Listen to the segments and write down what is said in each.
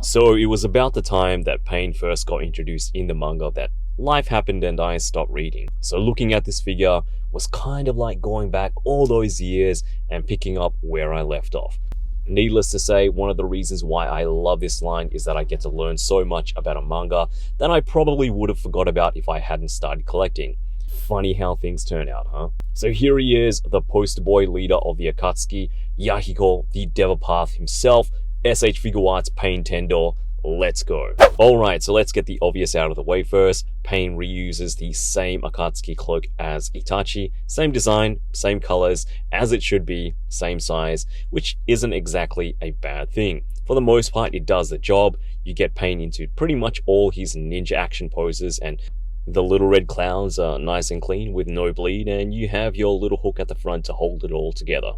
So it was about the time that pain first got introduced in the manga that life happened and I stopped reading. So looking at this figure was kind of like going back all those years and picking up where I left off. Needless to say, one of the reasons why I love this line is that I get to learn so much about a manga that I probably would have forgot about if I hadn't started collecting. Funny how things turn out, huh? So here he is, the poster boy leader of the Akatsuki, Yahiko, the Deva Path himself, S.H.FIGUARTS Pain Tendo. Let's go. Alright, so let's get the obvious out of the way first. Pain reuses the same Akatsuki cloak as Itachi, same design, same colors, as it should be, same size, which isn't exactly a bad thing. For the most part, it does the job. You get Pain into pretty much all his ninja action poses, and the little red clouds are nice and clean with no bleed, and you have your little hook at the front to hold it all together.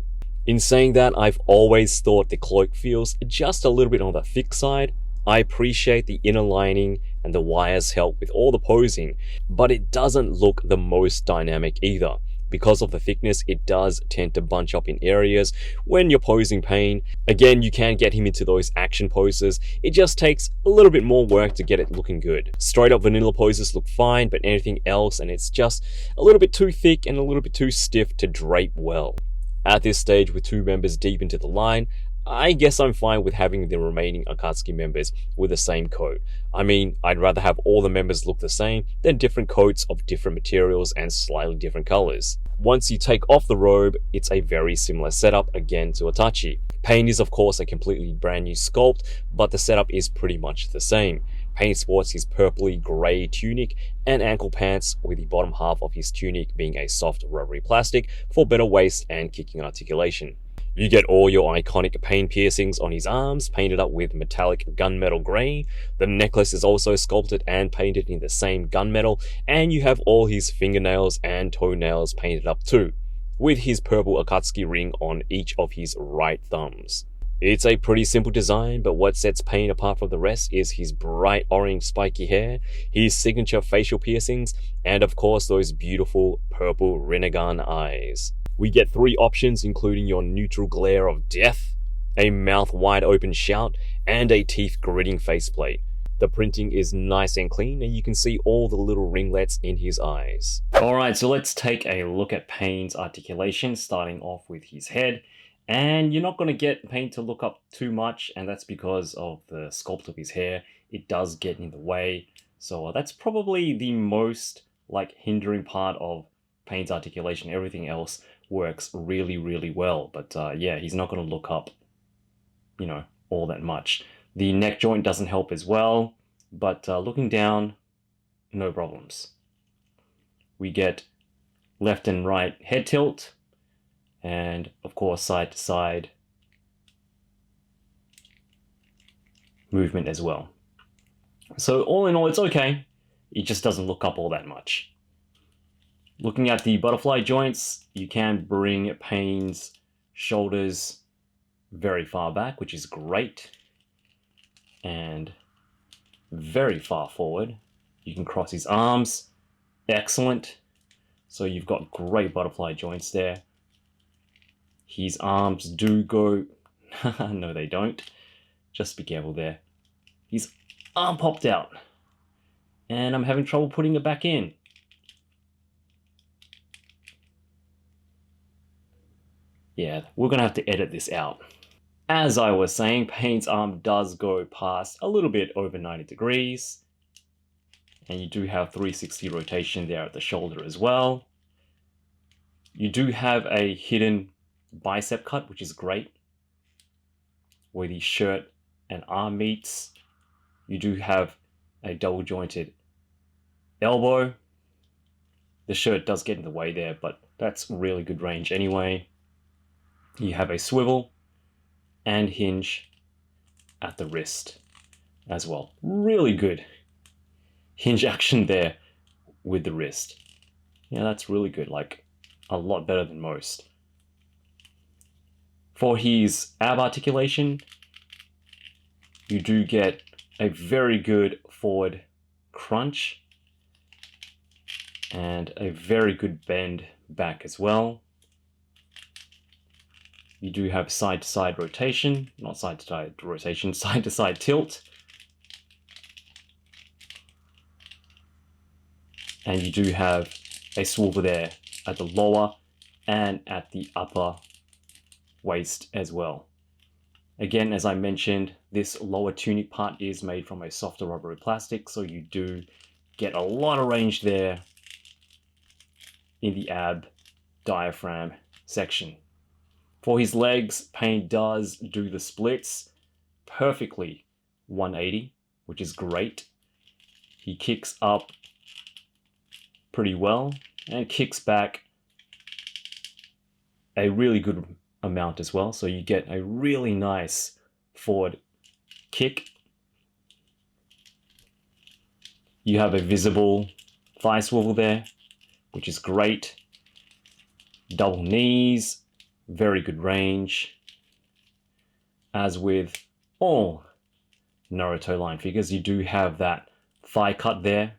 In saying that, I've always thought the cloak feels just a little bit on the thick side. I appreciate the inner lining and the wires help with all the posing, but it doesn't look the most dynamic either. Because of the thickness, it does tend to bunch up in areas when you're posing Pain. Again, you can get him into those action poses. It just takes a little bit more work to get it looking good. Straight up vanilla poses look fine, but anything else, and it's just a little bit too thick and a little bit too stiff to drape well. At this stage, with 2 members deep into the line, I guess I'm fine with having the remaining Akatsuki members with the same coat. I mean, I'd rather have all the members look the same than different coats of different materials and slightly different colors. Once you take off the robe, it's a very similar setup again to Itachi. Pain is of course a completely brand new sculpt, but the setup is pretty much the same. Pain sports his purpley grey tunic and ankle pants, with the bottom half of his tunic being a soft rubbery plastic for better waist and kicking articulation. You get all your iconic Pain piercings on his arms, painted up with metallic gunmetal grey. The necklace is also sculpted and painted in the same gunmetal, and you have all his fingernails and toenails painted up too, with his purple Akatsuki ring on each of his right thumbs. It's a pretty simple design, but what sets Pain apart from the rest is his bright orange spiky hair, his signature facial piercings, and of course those beautiful purple Rinnegan eyes. We get 3 options, including your neutral glare of death, a mouth wide open shout, and a teeth gritting faceplate. The printing is nice and clean, and you can see all the little ringlets in his eyes. Alright, so let's take a look at Pain's articulation, starting off with his head. And you're not going to get Pain to look up too much, and that's because of the sculpt of his hair. It does get in the way, so that's probably the most hindering part of Pain's articulation. Everything else works really well, but yeah, he's not going to look up, all that much. The neck joint doesn't help as well, but looking down, no problems. We get left and right head tilt, and of course side to side movement as well. So all in all, it's okay. It just doesn't look up all that much. Looking at the butterfly joints, you can bring Pain's shoulders very far back, which is great, and very far forward. You can cross his arms, excellent. So you've got great butterfly joints there. His arms do go, no they don't, just be careful there. His arm popped out, and I'm having trouble putting it back in. Yeah, we're going to have to edit this out. As I was saying, Pain's arm does go past a little bit over 90 degrees. And you do have 360 rotation there at the shoulder as well. You do have a hidden bicep cut, which is great, where the shirt and arm meets. You do have a double jointed elbow. The shirt does get in the way there, but that's really good range anyway. You have a swivel and hinge at the wrist as well. Really good hinge action there with the wrist. Yeah, that's really good, a lot better than most. For his ab articulation, you do get a very good forward crunch and a very good bend back as well. You do have side-to-side rotation, not side-to-side rotation, side-to-side tilt And you do have a swivel there at the lower and at the upper waist as well. Again, as I mentioned, this lower tunic part is made from a softer rubbery plastic, so you do get a lot of range there in the ab diaphragm section. For his legs, Pain does do the splits perfectly 180, which is great. He kicks up pretty well and kicks back a really good amount as well. So you get a really nice forward kick. You have a visible thigh swivel there, which is great. Double knees, very good range. As with all Naruto line figures, you do have that thigh cut there,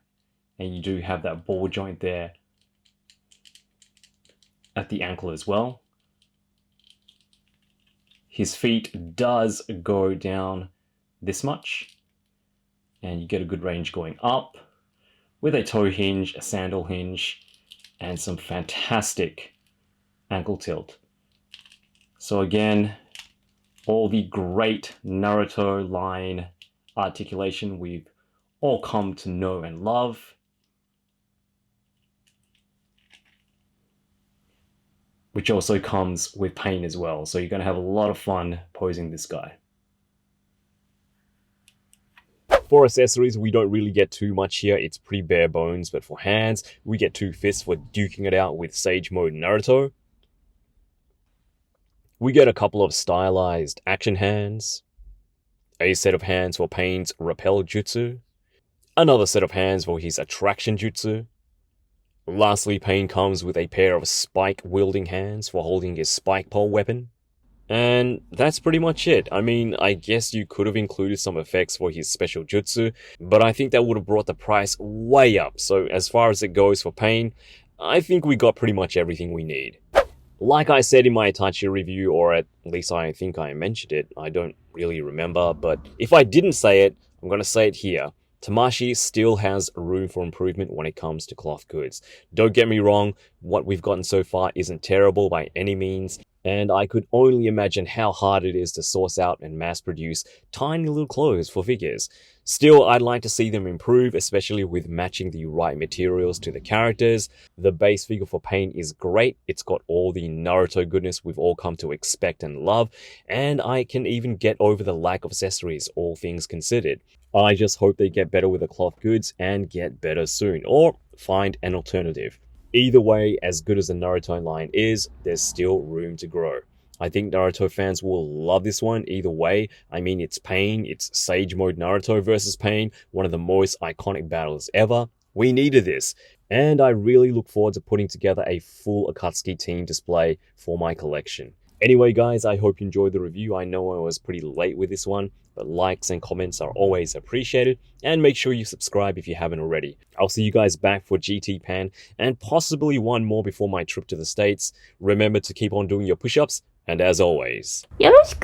and you do have that ball joint there at the ankle as well. His feet does go down this much, and you get a good range going up with a toe hinge, a sandal hinge, and some fantastic ankle tilt. So again, all the great Naruto line articulation we've all come to know and love. Which also comes with Pain as well. So you're going to have a lot of fun posing this guy. For accessories, we don't really get too much here. It's pretty bare bones. But for hands, we get 2 fists for duking it out with Sage Mode Naruto. We get a couple of stylized action hands. A set of hands for Pain's Repel Jutsu. Another set of hands for his Attraction Jutsu. Lastly, Pain comes with a pair of spike-wielding hands for holding his spike pole weapon. And that's pretty much it. I mean, I guess you could have included some effects for his special jutsu, but I think that would have brought the price way up. So as far as it goes for Pain, I think we got pretty much everything we need. Like I said in my Itachi review, or at least I think I mentioned it, I don't really remember, but if I didn't say it, I'm going to say it here. Tamashii still has room for improvement when it comes to cloth goods. Don't get me wrong, what we've gotten so far isn't terrible by any means, and I could only imagine how hard it is to source out and mass produce tiny little clothes for figures. Still, I'd like to see them improve, especially with matching the right materials to the characters. The base figure for Pain is great. It's got all the Naruto goodness we've all come to expect and love, and I can even get over the lack of accessories, all things considered. I just hope they get better with the cloth goods and get better soon, or find an alternative. Either way, as good as the Naruto line is, there's still room to grow. I think Naruto fans will love this one either way. I mean, it's Pain, it's Sage Mode Naruto versus Pain, one of the most iconic battles ever. We needed this, and I really look forward to putting together a full Akatsuki team display for my collection. Anyway guys, I hope you enjoyed the review. I know I was pretty late with this one, but likes and comments are always appreciated, and make sure you subscribe if you haven't already. I'll see you guys back for GT Pan, and possibly one more before my trip to the States. Remember to keep on doing your push-ups, and as always, よろしく